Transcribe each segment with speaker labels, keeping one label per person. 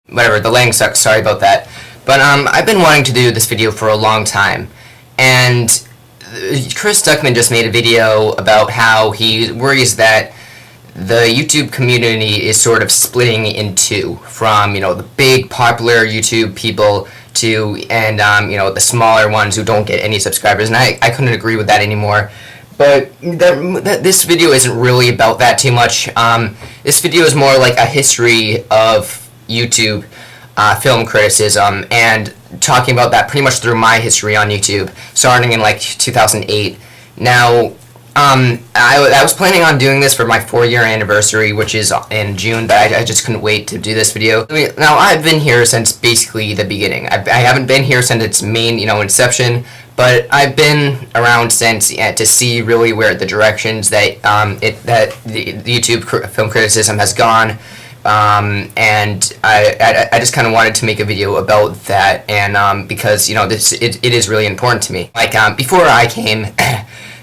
Speaker 1: Whatever, the lang sucks, sorry about that. But I've been wanting to do this video for a long time, and Chris Stuckman just made a video about how he worries that the YouTube community is sort of splitting in two, from, the big popular YouTube people to, and, the smaller ones who don't get any subscribers, and I couldn't agree with that anymore. But this video isn't really about that too much. This video is more like a history of YouTube film criticism, and talking about that pretty much through my history on YouTube, starting in like 2008. Now, I was planning on doing this for my 4-year anniversary, which is in June, but I just couldn't wait to do this video. Now, I've been here since basically the beginning. I haven't been here since its main, inception, but I've been around since to see really where the directions that the YouTube film criticism has gone. And I just kind of wanted to make a video about that, and because it is really important to me. Like before I came,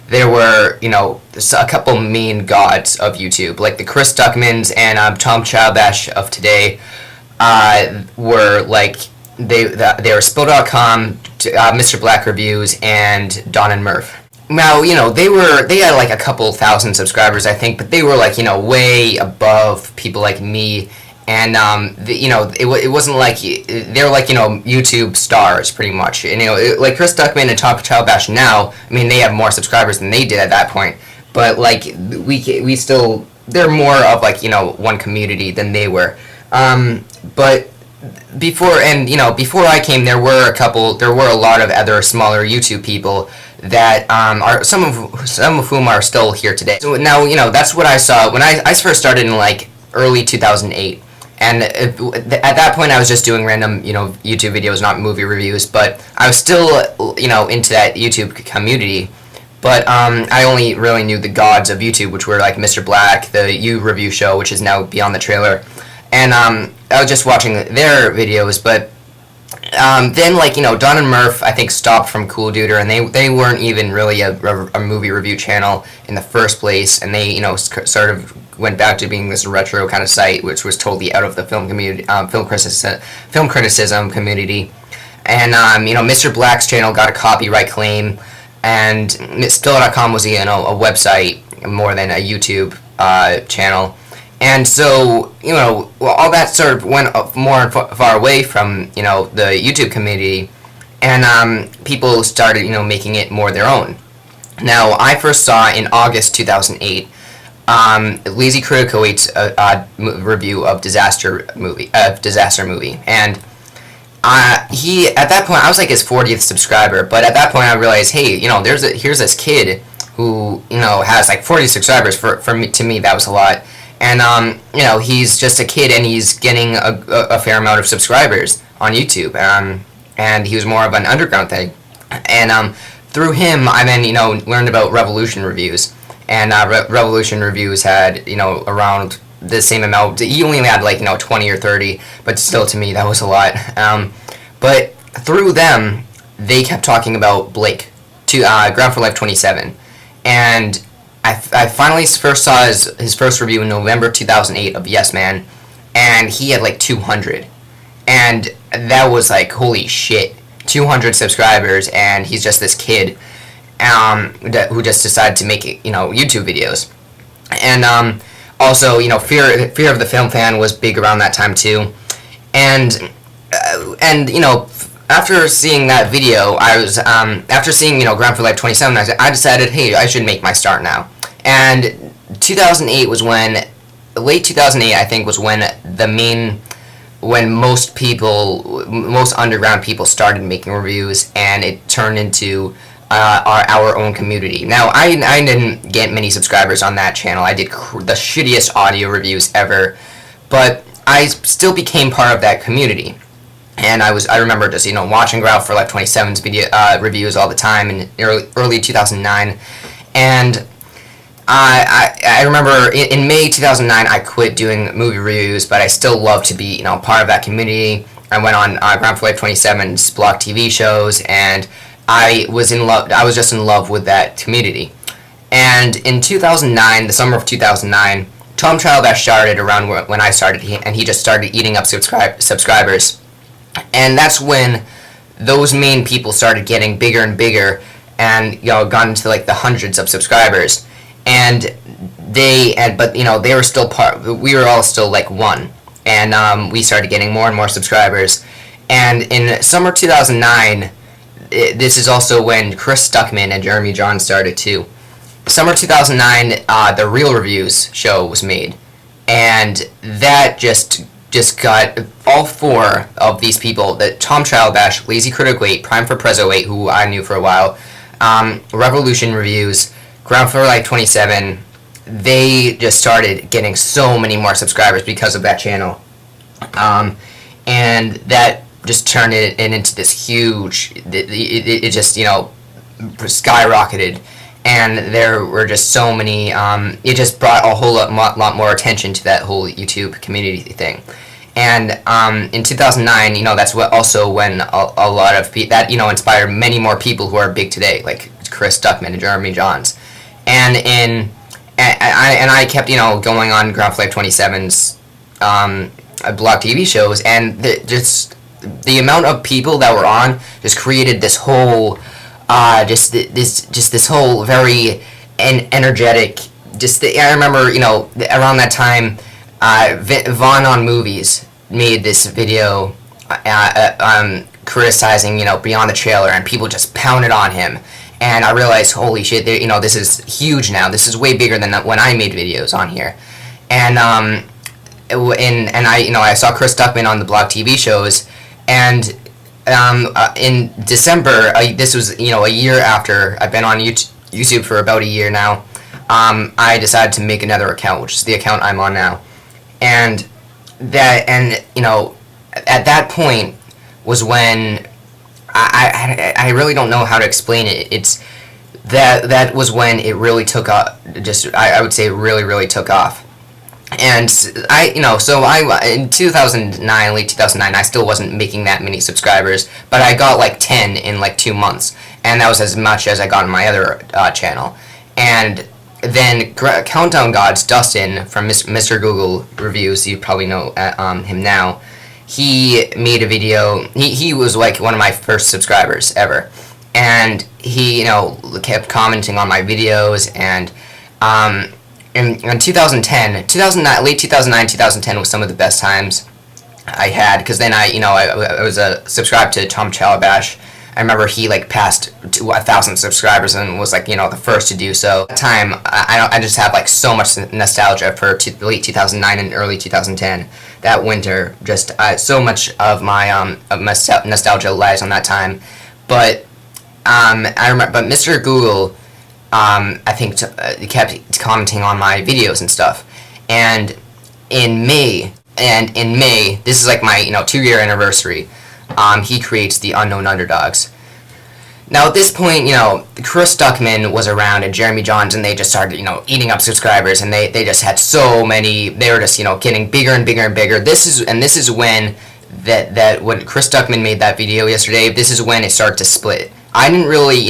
Speaker 1: there were a couple main gods of YouTube, like the Chris Stuckmans and Tom Chilbash of today. Were like they were Spill.com, Mr. Black Reviews, and Don and Murph. Now, they had like a couple thousand subscribers, I think, but they were like, way above people like me, and, it wasn't like, they were like, YouTube stars, pretty much, and, like Chris Stuckman and Tom Chilbash now, I mean, they have more subscribers than they did at that point, but, like, we still, they're more of, like, one community than they were, but before I came, there were a lot of other smaller YouTube people that are some of whom are still here today. So now, that's what I saw when I first started in like early 2008, and at that point I was just doing random YouTube videos, not movie reviews, but I was still into that YouTube community. But I only really knew the gods of YouTube, which were like Mr. Black, the You Review Show, which is now Beyond the Trailer, and I was just watching their videos. But then, like, Don and Murph, I think, stopped from Cool Duder, and they weren't even really a movie review channel in the first place, and they, sort of went back to being this retro kind of site, which was totally out of the film community, film criticism community. And, Mr. Black's channel got a copyright claim, and Spill.com was, a website more than a YouTube channel. And so, all that sort of went more far away from, the YouTube community, and people started, making it more their own. Now, I first saw in August 2008, Lazy Criticoid's review of Disaster Movie, and he, at that point, I was like his 40th subscriber, but at that point I realized, hey, here's this kid who, has like 40 subscribers. To me, that was a lot. And, he's just a kid, and he's getting a fair amount of subscribers on YouTube. And he was more of an underground thing. And through him, I then, learned about Revolution Reviews. And Revolution Reviews had, around the same amount. He only had, like, 20 or 30. But still, to me, that was a lot. But through them, they kept talking about Blake, Ground for Life 27. And I finally first saw his first review in November 2008 of Yes Man, and he had like 200, and that was like, holy shit, 200 subscribers, and he's just this kid who just decided to make YouTube videos. And also, Fear of the Film Fan was big around that time too, and after seeing that video, I was after seeing Ground for Life 27, I decided, hey, I should make my start now. And 2008 was when, late 2008, I think, was when most underground people started making reviews, and it turned into our own community. Now, I didn't get many subscribers on that channel. I did the shittiest audio reviews ever, but I still became part of that community. And I remember just watching Ground for Life 27's reviews all the time in early 2009, and I remember in May 2009 I quit doing movie reviews, but I still love to be part of that community. I went on Ground for Life 27's Block TV shows, and I was just in love with that community. And in 2009, the summer of 2009, Tom Chilbash started around when I started, and he just started eating up subscribers. And that's when those main people started getting bigger and bigger, and got into like the hundreds of subscribers. And but they were still we were all still like one, and we started getting more and more subscribers. And in summer 2009, this is also when Chris Stuckman and Jeremy Jahns started too. Summer 2009, the Real Reviews show was made, and that just got all four of these people, that Tom Chilbash, Lazy Critic 8, Prime for Prezzo 8, who I knew for a while, Revolution Reviews, Ground Floor Life 27, they just started getting so many more subscribers because of that channel. And that just turned it into this huge, it just, skyrocketed. And there were just so many, it just brought a whole lot more attention to that whole YouTube community thing. And in 2009, that's also when a lot of that inspired many more people who are big today, like Chris Stuckman and Jeremy Jahns. And I kept going on Ground Floor Life 27's blog TV shows, and the amount of people that were on just created this whole this whole very energetic. I remember around that time, Vaughn on Movies made this video criticizing Beyond the Trailer, and people just pounded on him. And I realized, holy shit, this is huge now. This is way bigger than when I made videos on here. And I saw Chris Stuckman on the blog TV shows, and in December, this was a year after I've been on YouTube for about a year now. I decided to make another account, which is the account I'm on now, and at that point was when I really don't know how to explain it. It's that was when it really took off. I would say it really took off. And in 2009, late 2009, I still wasn't making that many subscribers, but I got like 10 in like 2 months, and that was as much as I got on my other channel. And then Countdown Gods, Dustin from Mr. Google Reviews, you probably know him now, he made a video. He was like one of my first subscribers ever, and he kept commenting on my videos. And in 2010, late 2009, 2010 was some of the best times I had, because then I was subscribed to Tom Chilbash. I remember he passed to 1,000 subscribers and was the first to do so. At the time, I just have so much nostalgia for late 2009 and early 2010. That winter, just so much of my nostalgia lies on that time. But I remember, but Mr. Google, I think kept commenting on my videos and stuff. And in May, this is my 2-year anniversary. He creates the Unknown Underdogs. Now at this point, Chris Stuckman was around and Jeremy Jahns, and they just started, eating up subscribers, and they just had so many. They were just, getting bigger and bigger and bigger. This is when when Chris Stuckman made that video yesterday. This is when it started to split. I didn't really,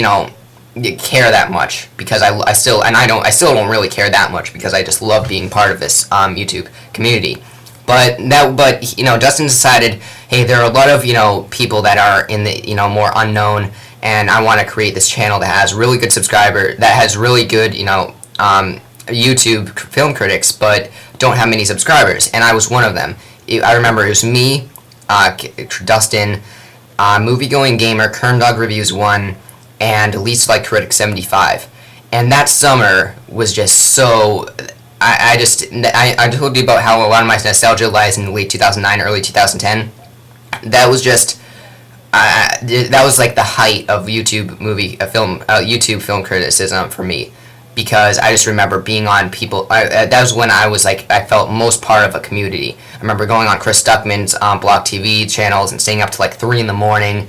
Speaker 1: care that much, because I still don't really care that much, because I just love being part of this YouTube community. But Dustin decided, hey, there are a lot of people that are in the more unknown, and I want to create this channel that has really good that has really good YouTube film critics, but don't have many subscribers. And I was one of them. I remember it was me, Dustin, Movie Going Gamer, Kern Dog Reviews 1, and Least Like Critic 75. And that summer was just so. I told you about how a lot of my nostalgia lies in late 2009, early 2010. That was just, that was the height of YouTube film criticism for me, because I just remember being on people. That was when I was I felt most part of a community. I remember going on Chris Stuckman's Block TV channels and staying up to 3 in the morning,